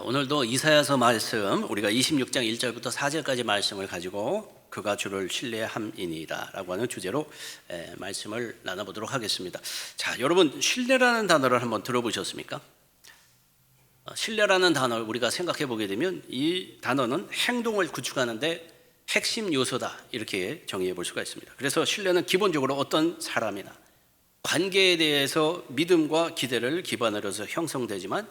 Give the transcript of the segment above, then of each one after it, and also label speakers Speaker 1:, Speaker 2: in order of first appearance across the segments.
Speaker 1: 오늘도 이사야서 말씀 우리가 26장 1절부터 4절까지 말씀을 가지고 그가 주를 신뢰함이니이다 라고 하는 주제로 말씀을 나눠보도록 하겠습니다. 자, 여러분 신뢰라는 단어를 한번 들어보셨습니까? 신뢰라는 단어를 우리가 생각해 보게 되면 이 단어는 행동을 구축하는데 핵심 요소다 이렇게 정의해 볼 수가 있습니다. 그래서 신뢰는 기본적으로 어떤 사람이나 관계에 대해서 믿음과 기대를 기반으로 해서 형성되지만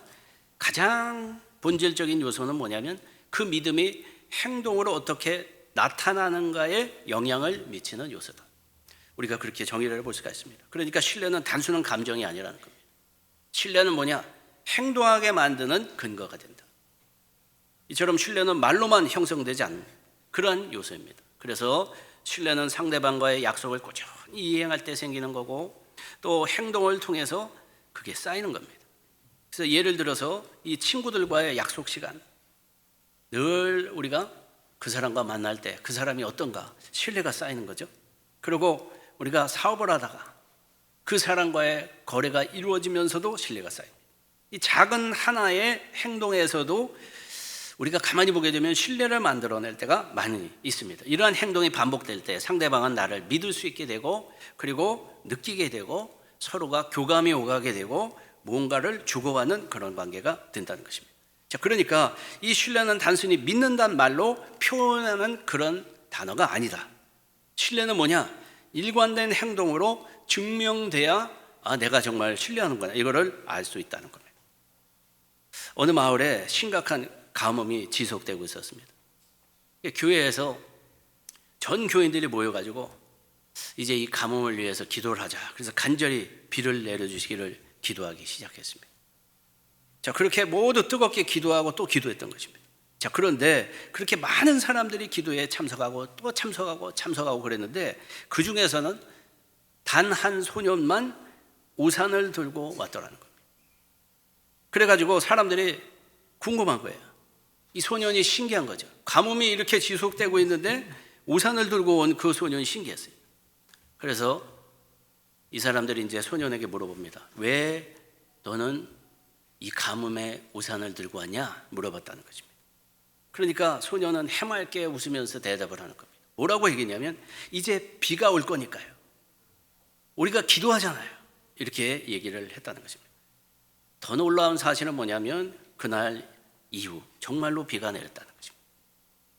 Speaker 1: 가장 본질적인 요소는 뭐냐면 그 믿음이 행동으로 어떻게 나타나는가에 영향을 미치는 요소다. 우리가 그렇게 정의를 해볼 수가 있습니다. 그러니까 신뢰는 단순한 감정이 아니라는 겁니다. 신뢰는 뭐냐? 행동하게 만드는 근거가 된다. 이처럼 신뢰는 말로만 형성되지 않는 그러한 요소입니다. 그래서 신뢰는 상대방과의 약속을 꾸준히 이행할 때 생기는 거고 또 행동을 통해서 그게 쌓이는 겁니다. 그래서 예를 들어서 이 친구들과의 약속 시간 늘 우리가 그 사람과 만날 때 그 사람이 어떤가 신뢰가 쌓이는 거죠. 그리고 우리가 사업을 하다가 그 사람과의 거래가 이루어지면서도 신뢰가 쌓입니다. 이 작은 하나의 행동에서도 우리가 가만히 보게 되면 신뢰를 만들어낼 때가 많이 있습니다. 이러한 행동이 반복될 때 상대방은 나를 믿을 수 있게 되고 그리고 느끼게 되고 서로가 교감이 오가게 되고 뭔가를 주고받는 그런 관계가 된다는 것입니다. 자, 그러니까 이 신뢰는 단순히 믿는다는 말로 표현하는 그런 단어가 아니다. 신뢰는 뭐냐? 일관된 행동으로 증명돼야 내가 정말 신뢰하는구나 이거를 알 수 있다는 겁니다. 어느 마을에 심각한 가뭄이 지속되고 있었습니다. 교회에서 전 교인들이 모여가지고 이제 이 가뭄을 위해서 기도를 하자. 그래서 간절히 비를 내려주시기를 기도하기 시작했습니다. 자, 그렇게 모두 뜨겁게 기도하고 또 기도했던 것입니다. 자, 그런데 그렇게 많은 사람들이 기도에 참석하고 또 참석하고 그랬는데 그 중에서는 단 한 소년만 우산을 들고 왔더라는 겁니다. 그래가지고 사람들이 궁금한 거예요. 이 소년이 신기한 거죠. 가뭄이 이렇게 지속되고 있는데 우산을 들고 온 그 소년이 신기했어요. 그래서 이 사람들이 이제 소년에게 물어봅니다. 왜 너는 이 가뭄에 우산을 들고 왔냐? 물어봤다는 것입니다. 그러니까 소년은 해맑게 웃으면서 대답을 하는 겁니다. 뭐라고 얘기했냐면 이제 비가 올 거니까요. 우리가 기도하잖아요. 이렇게 얘기를 했다는 것입니다. 더 놀라운 사실은 뭐냐면 그날 이후 정말로 비가 내렸다는 것입니다.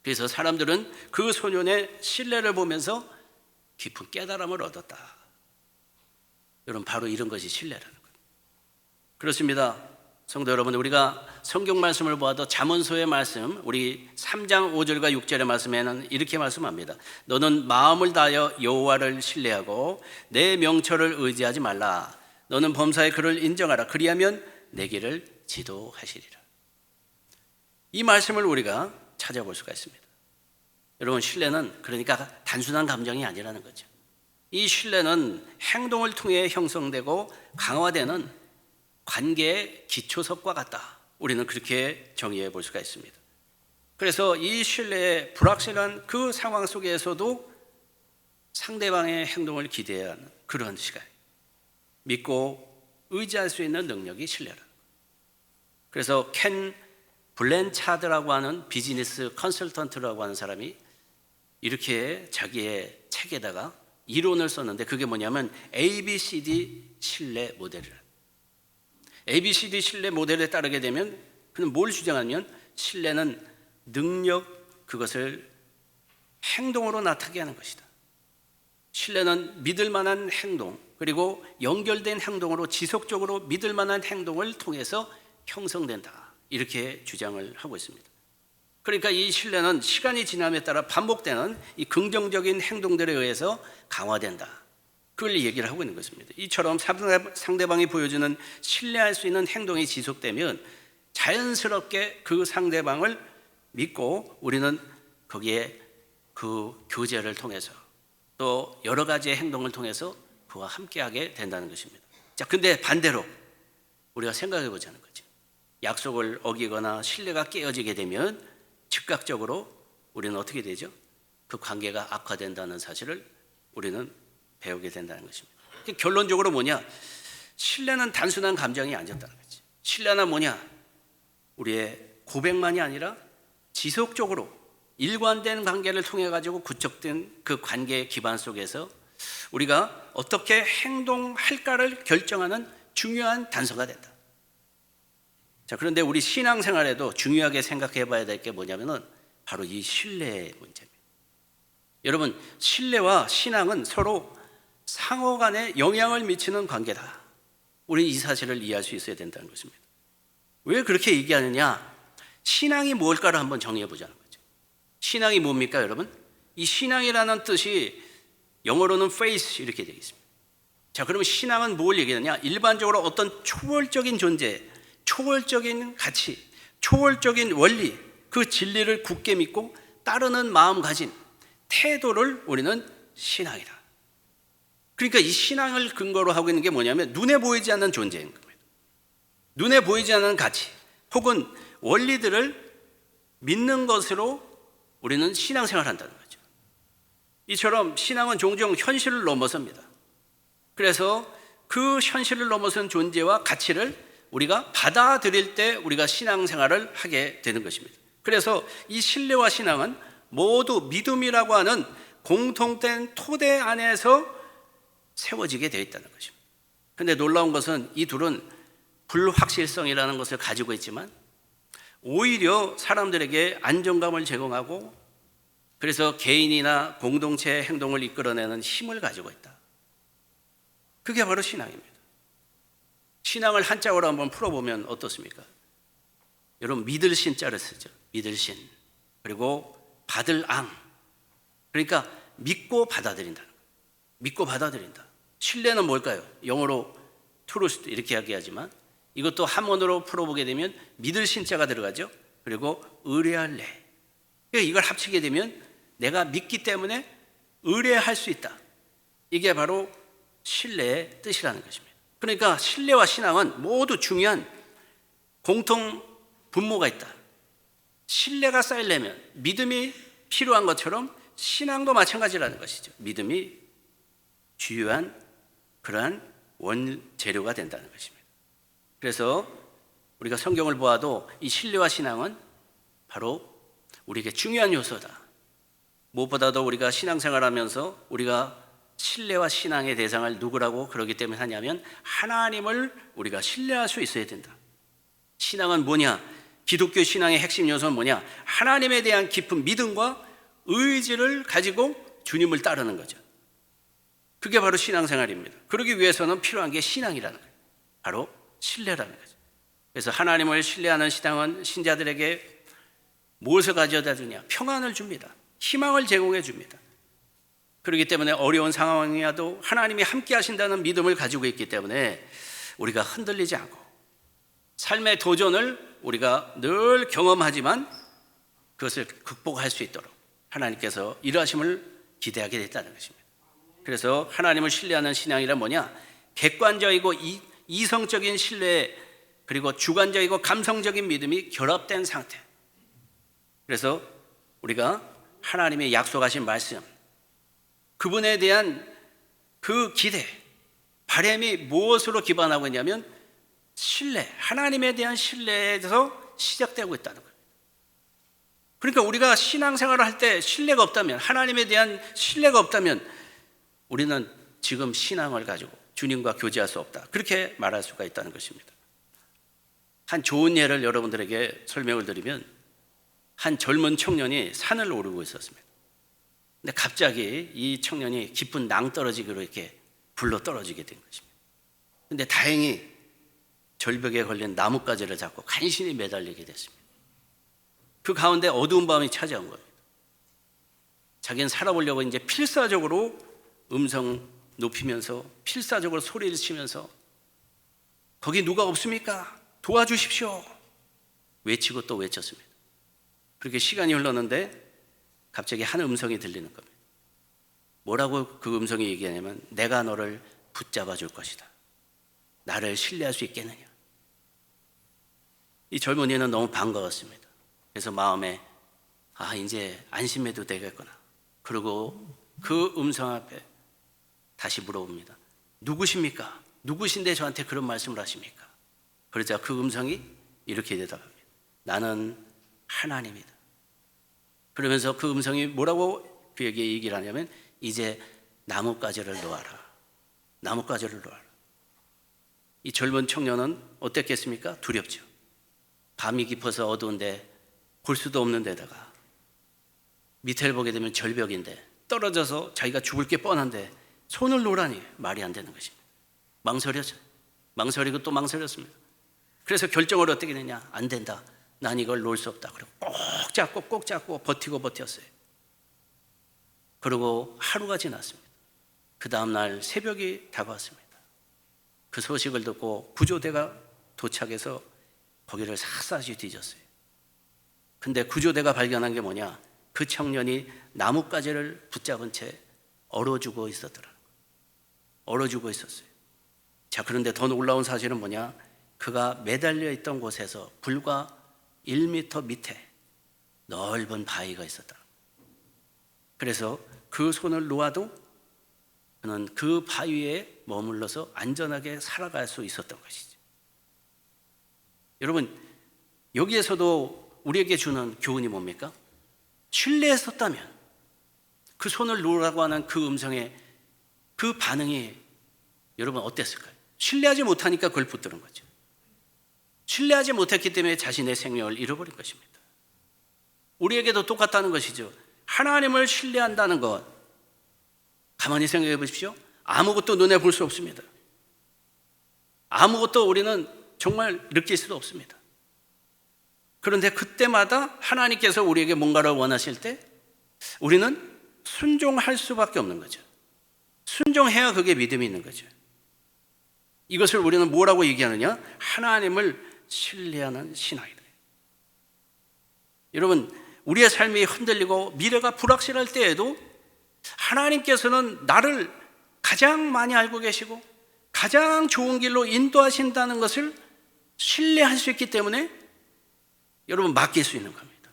Speaker 1: 그래서 사람들은 그 소년의 신뢰를 보면서 깊은 깨달음을 얻었다. 여러분 바로 이런 것이 신뢰라는 거예요. 그렇습니다. 성도 여러분, 우리가 성경 말씀을 보아도 잠언서의 말씀 우리 3장 5절과 6절의 말씀에는 이렇게 말씀합니다. 너는 마음을 다하여 여호와를 신뢰하고 내 명철을 의지하지 말라. 너는 범사에 그를 인정하라. 그리하면 내 길을 지도하시리라. 이 말씀을 우리가 찾아볼 수가 있습니다. 여러분 신뢰는 그러니까 단순한 감정이 아니라는 거죠. 이 신뢰는 행동을 통해 형성되고 강화되는 관계의 기초석과 같다. 우리는 그렇게 정의해 볼 수가 있습니다. 그래서 이 신뢰의 불확실한 그 상황 속에서도 상대방의 행동을 기대해야 하는 그런 시간, 믿고 의지할 수 있는 능력이 신뢰라는 거예요. 그래서 켄 블렌차드라고 하는 비즈니스 컨설턴트라고 하는 사람이 이렇게 자기의 책에다가 이론을 썼는데 그게 뭐냐면 ABCD 신뢰 모델이라. ABCD 신뢰 모델에 따르게 되면 그는 뭘 주장하냐면 신뢰는 능력 그것을 행동으로 나타나게 하는 것이다. 신뢰는 믿을 만한 행동 그리고 연결된 행동으로 지속적으로 믿을 만한 행동을 통해서 형성된다. 이렇게 주장을 하고 있습니다. 그러니까 이 신뢰는 시간이 지남에 따라 반복되는 이 긍정적인 행동들에 의해서 강화된다. 그걸 얘기를 하고 있는 것입니다. 이처럼 상대방이 보여주는 신뢰할 수 있는 행동이 지속되면 자연스럽게 그 상대방을 믿고 우리는 거기에 그 교제를 통해서 또 여러 가지의 행동을 통해서 그와 함께하게 된다는 것입니다. 자, 근데 반대로 우리가 생각해 보자는 거죠. 약속을 어기거나 신뢰가 깨어지게 되면 즉각적으로 우리는 어떻게 되죠? 그 관계가 악화된다는 사실을 우리는 배우게 된다는 것입니다. 결론적으로 뭐냐? 신뢰는 단순한 감정이 아니었다는 거지. 신뢰는 뭐냐? 우리의 고백만이 아니라 지속적으로 일관된 관계를 통해 가지고 구축된 그 관계의 기반 속에서 우리가 어떻게 행동할까를 결정하는 중요한 단서가 된다. 자, 그런데 우리 신앙생활에도 중요하게 생각해 봐야 될 게 뭐냐면은 바로 이 신뢰의 문제입니다. 여러분, 신뢰와 신앙은 서로 상호 간에 영향을 미치는 관계다. 우리는 이 사실을 이해할 수 있어야 된다는 것입니다. 왜 그렇게 얘기하느냐? 신앙이 뭘까를 한번 정리해 보자는 거죠. 신앙이 뭡니까, 여러분? 이 신앙이라는 뜻이 영어로는 faith 이렇게 되어 있습니다. 자, 그러면 신앙은 뭘 얘기하느냐? 일반적으로 어떤 초월적인 존재, 초월적인 가치, 초월적인 원리, 그 진리를 굳게 믿고 따르는 마음가짐, 태도를 우리는 신앙이다. 그러니까 이 신앙을 근거로 하고 있는 게 뭐냐면 눈에 보이지 않는 존재인 겁니다. 눈에 보이지 않는 가치 혹은 원리들을 믿는 것으로 우리는 신앙생활을 한다는 거죠. 이처럼 신앙은 종종 현실을 넘어섭니다. 그래서 그 현실을 넘어선 존재와 가치를 우리가 받아들일 때 우리가 신앙생활을 하게 되는 것입니다. 그래서 이 신뢰와 신앙은 모두 믿음이라고 하는 공통된 토대 안에서 세워지게 되어 있다는 것입니다. 그런데 놀라운 것은 이 둘은 불확실성이라는 것을 가지고 있지만 오히려 사람들에게 안정감을 제공하고 그래서 개인이나 공동체의 행동을 이끌어내는 힘을 가지고 있다. 그게 바로 신앙입니다. 신앙을 한자어로 한번 풀어보면 어떻습니까? 여러분, 믿을 신자를 쓰죠. 믿을 신. 그리고 받을 앙. 그러니까 믿고 받아들인다는 거예요. 믿고 받아들인다. 신뢰는 뭘까요? 영어로 트루스트 이렇게 이야기하지만 이것도 한문으로 풀어보게 되면 믿을 신자가 들어가죠. 그리고 의뢰할래. 그러니까 이걸 합치게 되면 내가 믿기 때문에 의뢰할 수 있다. 이게 바로 신뢰의 뜻이라는 것입니다. 그러니까 신뢰와 신앙은 모두 중요한 공통 분모가 있다. 신뢰가 쌓이려면 믿음이 필요한 것처럼 신앙도 마찬가지라는 것이죠. 믿음이 주요한 그러한 원재료가 된다는 것입니다. 그래서 우리가 성경을 보아도 이 신뢰와 신앙은 바로 우리에게 중요한 요소다. 무엇보다도 우리가 신앙생활하면서 우리가 신뢰와 신앙의 대상을 누구라고 그러기 때문에 하냐면 하나님을 우리가 신뢰할 수 있어야 된다. 신앙은 뭐냐? 기독교 신앙의 핵심 요소는 뭐냐? 하나님에 대한 깊은 믿음과 의지를 가지고 주님을 따르는 거죠. 그게 바로 신앙생활입니다. 그러기 위해서는 필요한 게 신앙이라는 거예요. 바로 신뢰라는 거죠. 그래서 하나님을 신뢰하는 신앙은 신자들에게 무엇을 가져다 주냐? 평안을 줍니다. 희망을 제공해 줍니다. 그렇기 때문에 어려운 상황이라도 하나님이 함께 하신다는 믿음을 가지고 있기 때문에 우리가 흔들리지 않고 삶의 도전을 우리가 늘 경험하지만 그것을 극복할 수 있도록 하나님께서 일하심을 기대하게 됐다는 것입니다. 그래서 하나님을 신뢰하는 신앙이란 뭐냐? 객관적이고 이성적인 신뢰 그리고 주관적이고 감성적인 믿음이 결합된 상태. 그래서 우리가 하나님의 약속하신 말씀, 그분에 대한 그 기대, 바람이 무엇으로 기반하고 있냐면 신뢰, 하나님에 대한 신뢰에서 시작되고 있다는 거예요. 그러니까 우리가 신앙생활을 할 때 신뢰가 없다면, 하나님에 대한 신뢰가 없다면 우리는 지금 신앙을 가지고 주님과 교제할 수 없다. 그렇게 말할 수가 있다는 것입니다. 한 좋은 예를 여러분들에게 설명을 드리면 한 젊은 청년이 산을 오르고 있었습니다. 근데 갑자기 이 청년이 깊은 낭떠러지기로 이렇게 굴러 떨어지게 된 것입니다. 근데 다행히 절벽에 걸린 나뭇가지를 잡고 간신히 매달리게 됐습니다. 그 가운데 어두운 밤이 찾아온 겁니다. 자기는 살아보려고 이제 필사적으로 음성 높이면서 필사적으로 소리를 치면서 거기 누가 없습니까? 도와주십시오. 외치고 또 외쳤습니다. 그렇게 시간이 흘렀는데 갑자기 한 음성이 들리는 겁니다. 뭐라고 그 음성이 얘기하냐면 내가 너를 붙잡아 줄 것이다. 나를 신뢰할 수 있겠느냐. 이 젊은이는 너무 반가웠습니다. 그래서 마음에 이제 안심해도 되겠구나. 그리고 그 음성 앞에 다시 물어봅니다. 누구십니까? 누구신데 저한테 그런 말씀을 하십니까? 그러자 그 음성이 이렇게 대답합니다. 나는 하나님이다. 그러면서 그 음성이 뭐라고 그에게 얘기를 하냐면 이제 나뭇가지를 놓아라. 나뭇가지를 놓아라. 이 젊은 청년은 어땠겠습니까? 두렵죠. 밤이 깊어서 어두운데 볼 수도 없는 데다가 밑에를 보게 되면 절벽인데 떨어져서 자기가 죽을 게 뻔한데 손을 놓으라니 말이 안 되는 것입니다. 망설였죠. 망설이고 또 망설였습니다. 그래서 결정을 어떻게 했느냐? 안 된다. 난 이걸 놓을 수 없다. 그리고 꼭 잡고 버티고 버텼어요. 그리고 하루가 지났습니다. 그 다음날 새벽이 다가왔습니다. 그 소식을 듣고 구조대가 도착해서 거기를 샅샅이 뒤졌어요. 근데 구조대가 발견한 게 뭐냐? 그 청년이 나뭇가지를 붙잡은 채 얼어 죽어 있었더라고요. 얼어 죽어 있었어요. 자, 그런데 더 놀라운 사실은 뭐냐? 그가 매달려 있던 곳에서 불과 1m 밑에 넓은 바위가 있었다. 그래서 그 손을 놓아도 그는 그 바위에 머물러서 안전하게 살아갈 수 있었던 것이죠. 여러분, 여기에서도 우리에게 주는 교훈이 뭡니까? 신뢰했었다면 그 손을 놓으라고 하는 그 음성의 그 반응이 여러분 어땠을까요? 신뢰하지 못하니까 그걸 붙드는 거죠. 신뢰하지 못했기 때문에 자신의 생명을 잃어버린 것입니다. 우리에게도 똑같다는 것이죠. 하나님을 신뢰한다는 것, 가만히 생각해 보십시오. 아무것도 눈에 볼 수 없습니다. 아무것도 우리는 정말 느낄 수도 없습니다. 그런데 그때마다 하나님께서 우리에게 뭔가를 원하실 때 우리는 순종할 수밖에 없는 거죠. 순종해야 그게 믿음이 있는 거죠. 이것을 우리는 뭐라고 얘기하느냐? 하나님을 신뢰하는 신앙이다. 여러분, 우리의 삶이 흔들리고 미래가 불확실할 때에도 하나님께서는 나를 가장 많이 알고 계시고 가장 좋은 길로 인도하신다는 것을 신뢰할 수 있기 때문에 여러분 맡길 수 있는 겁니다.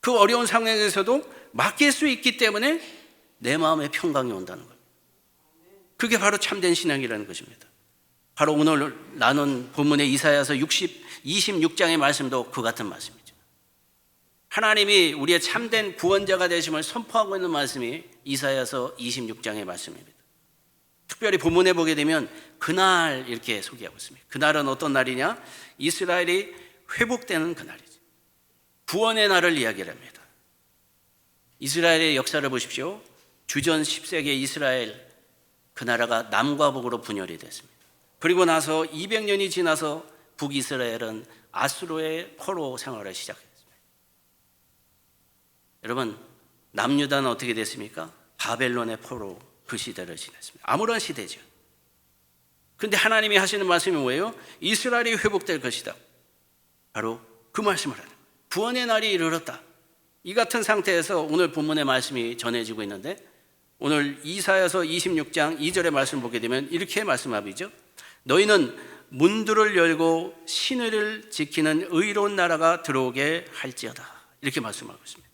Speaker 1: 그 어려운 상황에서도 맡길 수 있기 때문에 내 마음에 평강이 온다는 겁니다. 그게 바로 참된 신앙이라는 것입니다. 바로 오늘 나눈 본문의 이사야서 26장의 말씀도 그 같은 말씀이죠. 하나님이 우리의 참된 구원자가 되심을 선포하고 있는 말씀이 이사야서 26장의 말씀입니다. 특별히 본문에 보게 되면 그날 이렇게 소개하고 있습니다. 그날은 어떤 날이냐? 이스라엘이 회복되는 그날이죠. 구원의 날을 이야기를 합니다. 이스라엘의 역사를 보십시오. 주전 10세기 이스라엘 그 나라가 남과 북으로 분열이 됐습니다. 그리고 나서 200년이 지나서 북이스라엘은 아수르의 포로 생활을 시작했습니다. 여러분, 남유다는 어떻게 됐습니까? 바벨론의 포로 그 시대를 지냈습니다. 아무런 시대죠. 그런데 하나님이 하시는 말씀이 뭐예요? 이스라엘이 회복될 것이다. 바로 그 말씀을 하는 거예요. 구원의 날이 이르렀다. 이 같은 상태에서 오늘 본문의 말씀이 전해지고 있는데 오늘 이사야서 26장 2절의 말씀을 보게 되면 이렇게 말씀하죠. 너희는 문들을 열고 신의를 지키는 의로운 나라가 들어오게 할지어다. 이렇게 말씀하고 있습니다.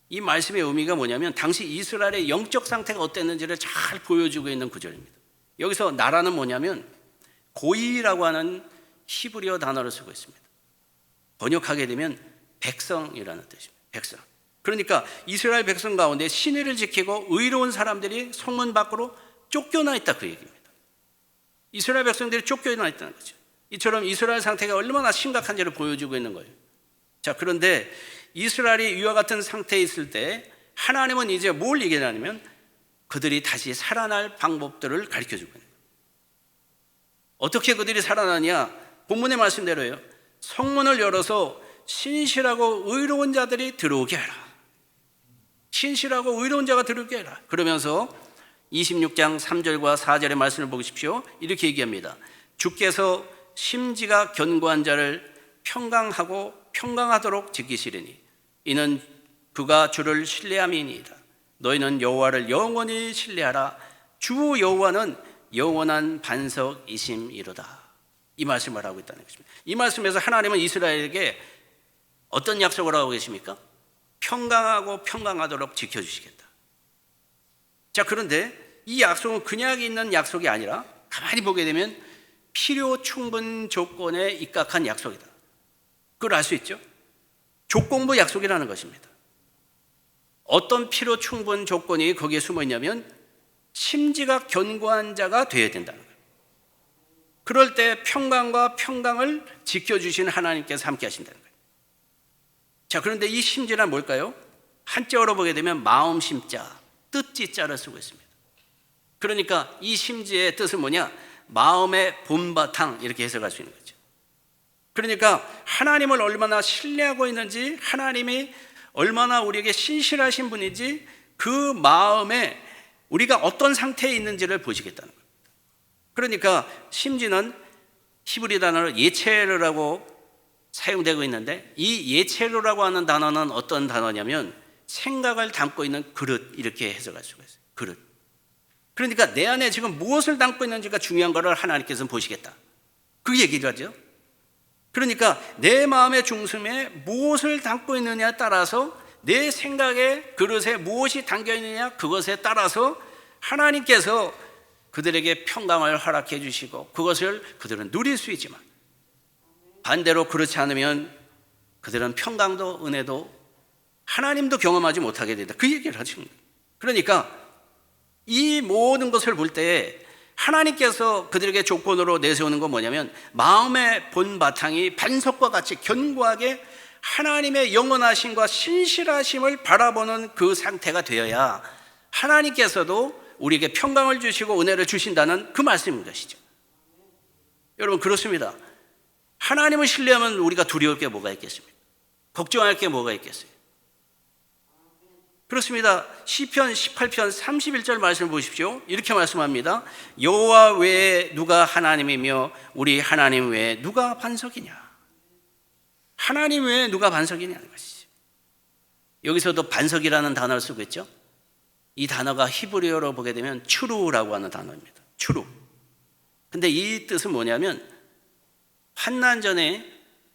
Speaker 1: 이 말씀의 의미가 뭐냐면 당시 이스라엘의 영적 상태가 어땠는지를 잘 보여주고 있는 구절입니다. 여기서 나라는 뭐냐면 고이라고 하는 히브리어 단어를 쓰고 있습니다. 번역하게 되면 백성이라는 뜻입니다. 백성. 그러니까 이스라엘 백성 가운데 신의를 지키고 의로운 사람들이 성문 밖으로 쫓겨나 있다 그 얘기입니다. 이스라엘 백성들이 쫓겨나 있다는 거죠. 이처럼 이스라엘 상태가 얼마나 심각한지를 보여주고 있는 거예요. 자, 그런데 이스라엘이 이와 같은 상태에 있을 때 하나님은 이제 뭘 얘기하냐면 그들이 다시 살아날 방법들을 가르쳐주고 있는 거예요. 어떻게 그들이 살아나냐? 본문의 말씀대로예요. 성문을 열어서 신실하고 의로운 자들이 들어오게 하라. 신실하고 의로운 자가 들어오게 하라. 그러면서 26장 3절과 4절의 말씀을 보십시오. 이렇게 얘기합니다. 주께서 심지가 견고한 자를 평강하고 평강하도록 지키시리니 이는 그가 주를 신뢰함이니이다. 너희는 여호와를 영원히 신뢰하라. 주 여호와는 영원한 반석이심이로다. 이 말씀을 하고 있다는 것입니다. 이 말씀에서 하나님은 이스라엘에게 어떤 약속을 하고 계십니까? 평강하고 평강하도록 지켜주시겠다. 자, 그런데 이 약속은 그냥 있는 약속이 아니라 가만히 보게 되면 필요 충분 조건에 입각한 약속이다. 그걸 알 수 있죠? 조건부 약속이라는 것입니다. 어떤 필요 충분 조건이 거기에 숨어 있냐면 심지가 견고한 자가 되어야 된다는 거예요. 그럴 때 평강과 평강을 지켜주신 하나님께서 함께 하신다는 거예요. 자, 그런데 이 심지란 뭘까요? 한자어로 보게 되면 마음 심자, 뜻지자를 쓰고 있습니다. 그러니까 이 심지의 뜻은 뭐냐? 마음의 본바탕, 이렇게 해석할 수 있는 거죠. 그러니까 하나님을 얼마나 신뢰하고 있는지, 하나님이 얼마나 우리에게 신실하신 분인지, 그 마음에 우리가 어떤 상태에 있는지를 보시겠다는 거예요. 그러니까 심지는 히브리 단어로 예체르라고 사용되고 있는데, 이 예체르라고 하는 단어는 어떤 단어냐면 생각을 담고 있는 그릇, 이렇게 해석할 수가 있어요. 그릇. 그러니까 내 안에 지금 무엇을 담고 있는지가 중요한 것을 하나님께서는 보시겠다, 그 얘기를 하죠. 그러니까 내 마음의 중심에 무엇을 담고 있느냐에 따라서, 내 생각의 그릇에 무엇이 담겨 있느냐, 그것에 따라서 하나님께서 그들에게 평강을 허락해 주시고 그것을 그들은 누릴 수 있지만, 반대로 그렇지 않으면 그들은 평강도 은혜도 하나님도 경험하지 못하게 된다, 그 얘기를 하십니다. 그러니까 이 모든 것을 볼 때 하나님께서 그들에게 조건으로 내세우는 건 뭐냐면, 마음의 본바탕이 반석과 같이 견고하게 하나님의 영원하심과 신실하심을 바라보는 그 상태가 되어야 하나님께서도 우리에게 평강을 주시고 은혜를 주신다는 그 말씀인 것이죠. 여러분, 그렇습니다. 하나님을 신뢰하면 우리가 두려울 게 뭐가 있겠습니까? 걱정할 게 뭐가 있겠어요? 그렇습니다. 시편 18편 31절 말씀을 보십시오. 이렇게 말씀합니다. 여호와 외에 누가 하나님이며 우리 하나님 외에 누가 반석이냐. 하나님 외에 누가 반석이냐는 것이죠. 여기서도 반석이라는 단어를 쓰고 있죠. 이 단어가 히브리어로 보게 되면 추루라고 하는 단어입니다. 추루. 근데 이 뜻은 뭐냐면 환난 전에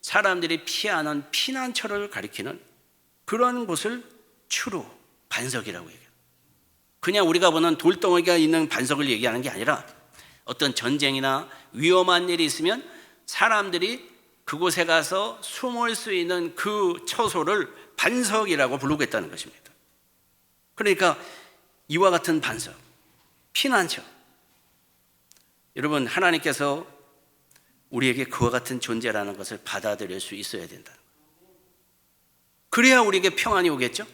Speaker 1: 사람들이 피하는 피난처를 가리키는 그런 곳을 추루, 반석이라고 얘기해요. 그냥 우리가 보는 돌덩어리가 있는 반석을 얘기하는 게 아니라, 어떤 전쟁이나 위험한 일이 있으면 사람들이 그곳에 가서 숨을 수 있는 그 처소를 반석이라고 부르고 있다는 것입니다. 그러니까 이와 같은 반석, 피난처. 여러분, 하나님께서 우리에게 그와 같은 존재라는 것을 받아들일 수 있어야 된다. 그래야 우리에게 평안이 오겠죠?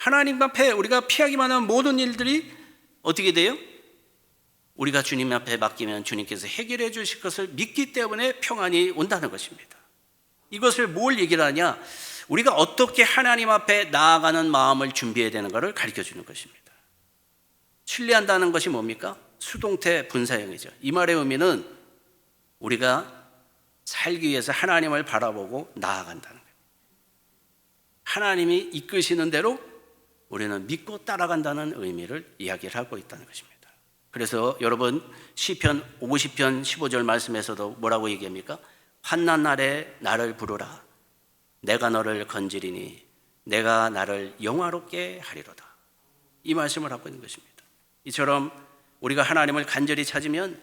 Speaker 1: 하나님 앞에 우리가 피하기만 하는 모든 일들이 어떻게 돼요? 우리가 주님 앞에 맡기면 주님께서 해결해 주실 것을 믿기 때문에 평안이 온다는 것입니다. 이것을 뭘 얘기를 하냐? 우리가 어떻게 하나님 앞에 나아가는 마음을 준비해야 되는 것을 가르쳐 주는 것입니다. 신뢰한다는 것이 뭡니까? 수동태 분사형이죠. 이 말의 의미는 우리가 살기 위해서 하나님을 바라보고 나아간다는 거예요. 하나님이 이끄시는 대로 우리는 믿고 따라간다는 의미를 이야기를 하고 있다는 것입니다. 그래서 여러분, 시편 50편 15절 말씀에서도 뭐라고 얘기합니까? 환난 날에 나를 부르라. 내가 너를 건지리니 내가 나를 영화롭게 하리로다. 이 말씀을 하고 있는 것입니다. 이처럼 우리가 하나님을 간절히 찾으면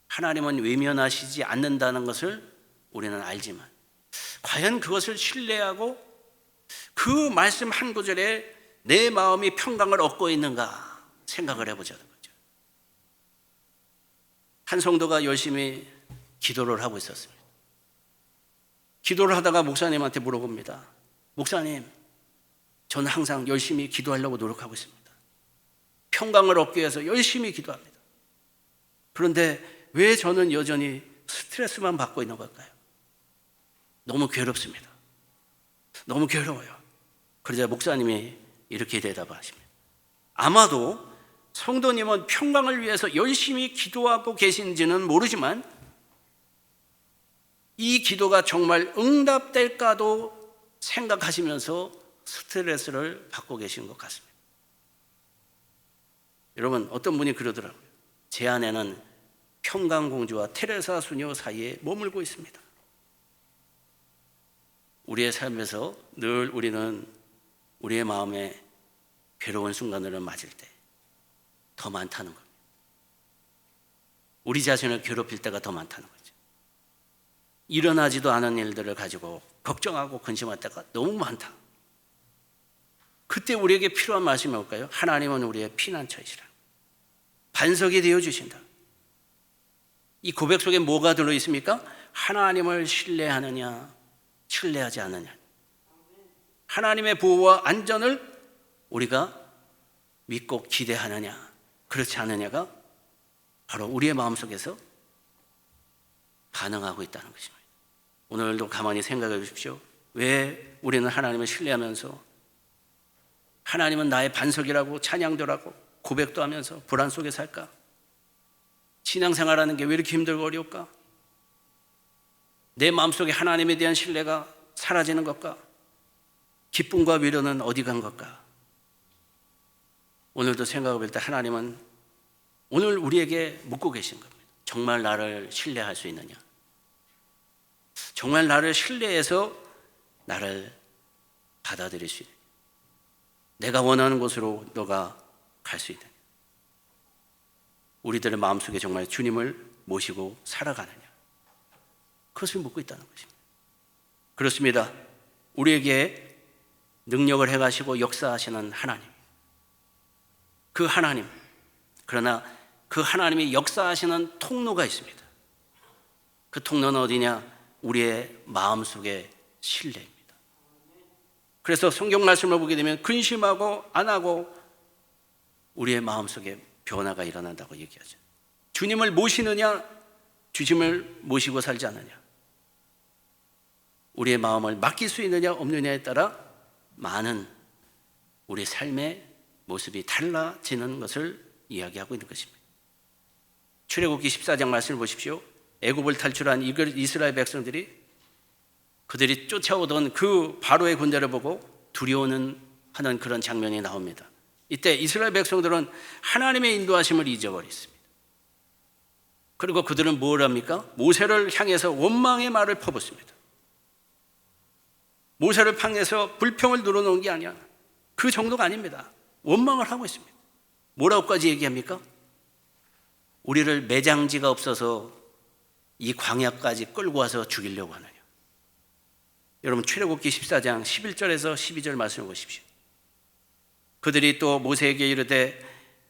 Speaker 1: 하나님은 외면하시지 않는다는 것을 우리는 알지만, 과연 그것을 신뢰하고 그 말씀 한 구절에 내 마음이 평강을 얻고 있는가 생각을 해보자는 거죠. 한 성도가 열심히 기도를 하고 있었습니다. 기도를 하다가 목사님한테 물어봅니다. 목사님, 저는 항상 열심히 기도하려고 노력하고 있습니다. 평강을 얻기 위해서 열심히 기도합니다. 그런데 왜 저는 여전히 스트레스만 받고 있는 걸까요? 너무 괴롭습니다. 너무 괴로워요. 그러자 목사님이 이렇게 대답하십니다. 아마도 성도님은 평강을 위해서 열심히 기도하고 계신지는 모르지만 이 기도가 정말 응답될까도 생각하시면서 스트레스를 받고 계신 것 같습니다. 여러분, 어떤 분이 그러더라고요. 제 안에는 평강공주와 테레사 수녀 사이에 머물고 있습니다. 우리의 삶에서 늘 우리는 우리의 마음에 괴로운 순간을 맞을 때 더 많다는 겁니다. 우리 자신을 괴롭힐 때가 더 많다는 거죠. 일어나지도 않은 일들을 가지고 걱정하고 근심할 때가 너무 많다. 그때 우리에게 필요한 말씀이 뭘까요? 하나님은 우리의 피난처이시라. 반석이 되어 주신다. 이 고백 속에 뭐가 들어 있습니까? 하나님을 신뢰하느냐, 신뢰하지 않느냐. 하나님의 보호와 안전을 우리가 믿고 기대하느냐, 그렇지 않느냐가 바로 우리의 마음속에서 반응하고 있다는 것입니다. 오늘도 가만히 생각해 주십시오. 왜 우리는 하나님을 신뢰하면서 하나님은 나의 반석이라고 찬양도 하고 고백도 하면서 불안 속에 살까? 신앙생활하는 게 왜 이렇게 힘들고 어려울까? 내 마음속에 하나님에 대한 신뢰가 사라지는 것과 기쁨과 위로는 어디 간 걸까? 오늘도 생각해 볼 때 하나님은 오늘 우리에게 묻고 계신 겁니다. 정말 나를 신뢰할 수 있느냐? 정말 나를 신뢰해서 나를 받아들일 수 있느냐? 내가 원하는 곳으로 너가 갈 수 있느냐? 우리들의 마음속에 정말 주님을 모시고 살아가느냐? 그것을 묻고 있다는 것입니다. 그렇습니다. 우리에게 능력을 행하시고 역사하시는 하나님, 그 하나님, 그러나 그 하나님이 역사하시는 통로가 있습니다. 그 통로는 어디냐? 우리의 마음속의 신뢰입니다. 그래서 성경 말씀을 보게 되면 근심하고 안 하고 우리의 마음속에 변화가 일어난다고 얘기하죠. 주님을 모시느냐, 주님을 모시고 살지 않느냐, 우리의 마음을 맡길 수 있느냐 없느냐에 따라 많은 우리 삶의 모습이 달라지는 것을 이야기하고 있는 것입니다. 출애굽기 14장 말씀을 보십시오. 애굽을 탈출한 이스라엘 백성들이 그들이 쫓아오던 그 바로의 군대를 보고 두려워하는 그런 장면이 나옵니다. 이때 이스라엘 백성들은 하나님의 인도하심을 잊어버렸습니다. 그리고 그들은 뭘 합니까? 모세를 향해서 원망의 말을 퍼붓습니다. 모세를 향해서 불평을 늘어놓은 게 아니야. 그 정도가 아닙니다. 원망을 하고 있습니다. 뭐라고까지 얘기합니까? 우리를 매장지가 없어서 이 광야까지 끌고 와서 죽이려고 하느냐. 여러분 출애굽기 14장 11절에서 12절 말씀을 보십시오. 그들이 또 모세에게 이르되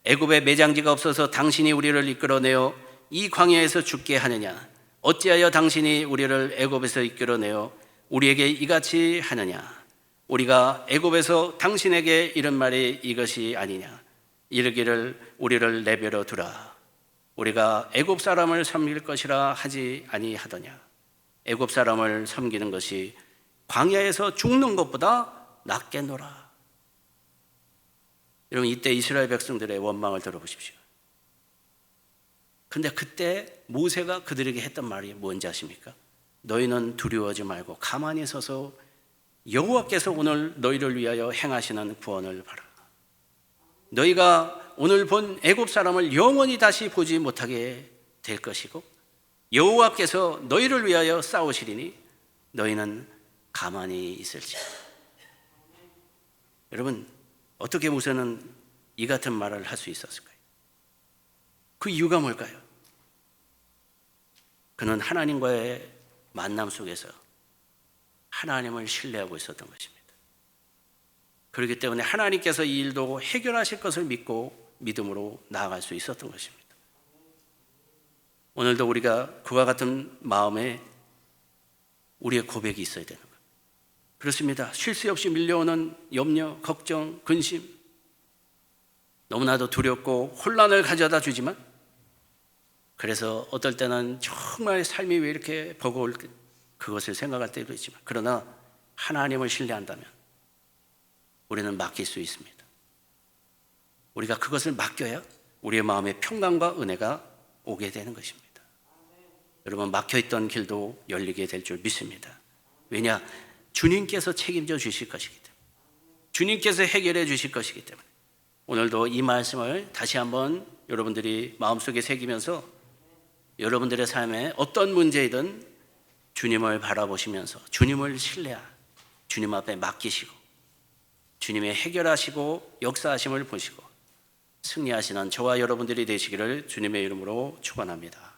Speaker 1: 애굽에 매장지가 없어서 당신이 우리를 이끌어내어 이 광야에서 죽게 하느냐? 어찌하여 당신이 우리를 애굽에서 이끌어내어 우리에게 이같이 하느냐? 우리가 애굽에서 당신에게 이런 말이 이것이 아니냐? 이르기를 우리를 내버려 두라. 우리가 애굽 사람을 섬길 것이라 하지 아니하더냐? 애굽 사람을 섬기는 것이 광야에서 죽는 것보다 낫겠노라. 여러분 이때 이스라엘 백성들의 원망을 들어보십시오. 근데 그때 모세가 그들에게 했던 말이 뭔지 아십니까? 너희는 두려워하지 말고 가만히 서서 여호와께서 오늘 너희를 위하여 행하시는 구원을 봐라. 너희가 오늘 본 애굽 사람을 영원히 다시 보지 못하게 될 것이고 여호와께서 너희를 위하여 싸우시리니 너희는 가만히 있을지어다. 여러분 어떻게 모세는 이 같은 말을 할 수 있었을까요? 그 이유가 뭘까요? 그는 하나님과의 만남 속에서 하나님을 신뢰하고 있었던 것입니다. 그렇기 때문에 하나님께서 이 일도 해결하실 것을 믿고 믿음으로 나아갈 수 있었던 것입니다. 오늘도 우리가 그와 같은 마음에 우리의 고백이 있어야 되는 것. 그렇습니다. 쉴 새 없이 밀려오는 염려, 걱정, 근심, 너무나도 두렵고 혼란을 가져다 주지만 그래서 어떨 때는 정말 삶이 왜 이렇게 버거울까 그것을 생각할 때도 있지만 그러나 하나님을 신뢰한다면 우리는 맡길 수 있습니다. 우리가 그것을 맡겨야 우리의 마음에 평강과 은혜가 오게 되는 것입니다. 여러분 막혀있던 길도 열리게 될 줄 믿습니다. 왜냐? 주님께서 책임져 주실 것이기 때문에 주님께서 해결해 주실 것이기 때문에 오늘도 이 말씀을 다시 한번 여러분들이 마음속에 새기면서 여러분들의 삶에 어떤 문제이든 주님을 바라보시면서 주님을 신뢰하 주님 앞에 맡기시고 주님의 해결하시고 역사하심을 보시고 승리하시는 저와 여러분들이 되시기를 주님의 이름으로 축원합니다.